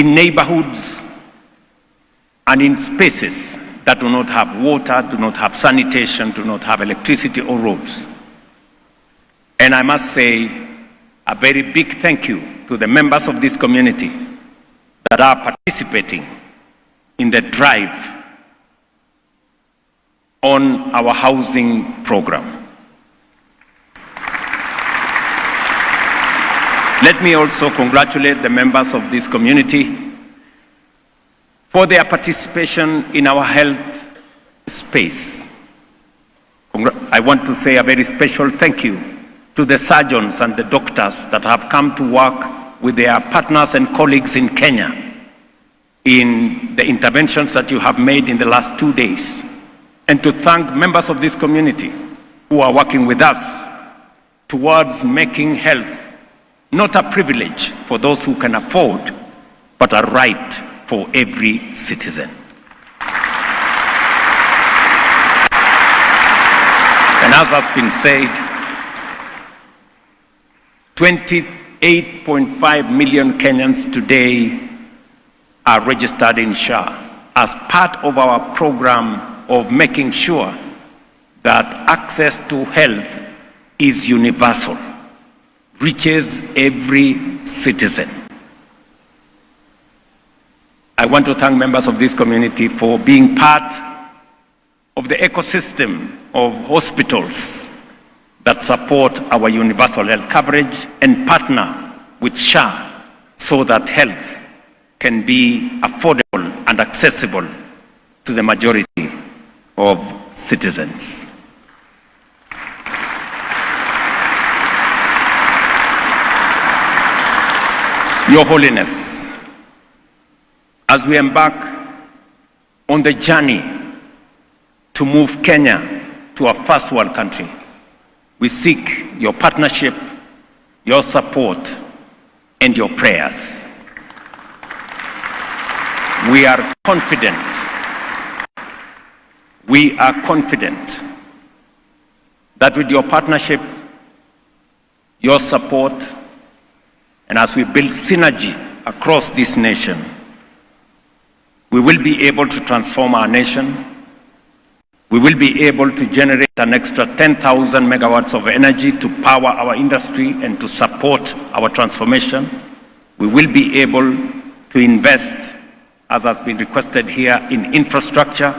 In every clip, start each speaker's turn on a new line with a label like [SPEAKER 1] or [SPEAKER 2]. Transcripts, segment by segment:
[SPEAKER 1] in neighborhoods and in spaces that do not have water, do not have sanitation, do not have electricity or roads. And I must say a very big thank you to the members of this community that are participating in the drive on our housing program. Let me also congratulate the members of this community for their participation in our health space. I want to say a very special thank you to the surgeons and the doctors that have come to work with their partners and colleagues in Kenya in the interventions that you have made in the last 2 days. And to thank members of this community who are working with us towards making health not a privilege for those who can afford, but a right for every citizen. And as has been said, 28.5 million Kenyans today are registered in SHA as part of our program of making sure that access to health is universal, reaches every citizen. I want to thank members of this community for being part of the ecosystem of hospitals that support our universal health coverage and partner with SHA so that health can be affordable and accessible to the majority of citizens. Your Holiness, as we embark on the journey to move Kenya to a first world country, we seek your partnership, your support, and your prayers. We are confident that with your partnership, your support, and as we build synergy across this nation, we will be able to transform our nation. We will be able to generate an extra 10,000 megawatts of energy to power our industry and to support our transformation. We will be able to invest, as has been requested here, in infrastructure.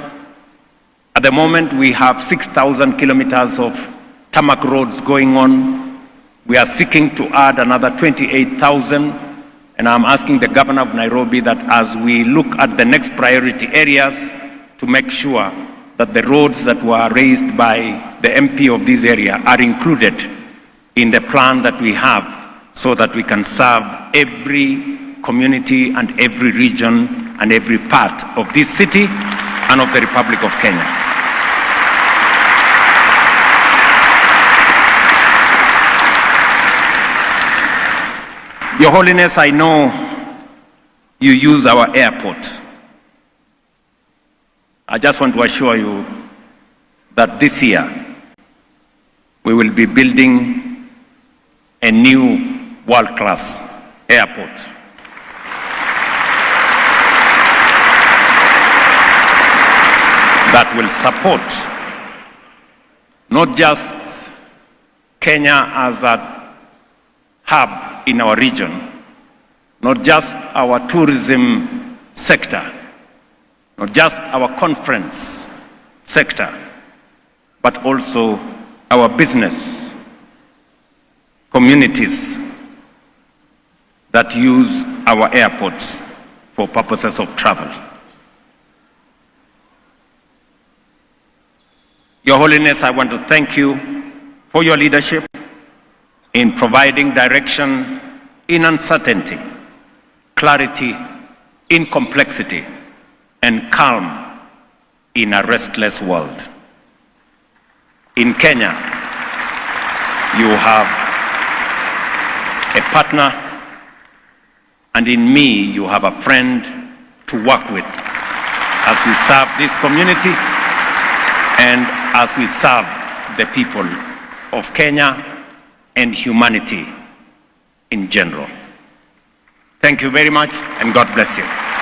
[SPEAKER 1] At the moment, we have 6,000 kilometers of tarmac roads going on. We are seeking to add another 28,000, and I'm asking the Governor of Nairobi that as we look at the next priority areas to make sure that the roads that were raised by the MP of this area are included in the plan that we have so that we can serve every community and every region and every part of this city and of the Republic of Kenya. Your Holiness, I know you use our airport. I just want to assure you that this year we will be building a new world-class airport. That will support not just Kenya as a hub in our region, not just our tourism sector, not just our conference sector, but also our business communities that use our airports for purposes of travel. Your Holiness, I want to thank you for your leadership in providing direction in uncertainty, clarity in complexity, and calm in a restless world. In Kenya, you have a partner, and in me, you have a friend to work with as we serve this community and as we serve the people of Kenya and humanity in general. Thank you very much, and God bless you.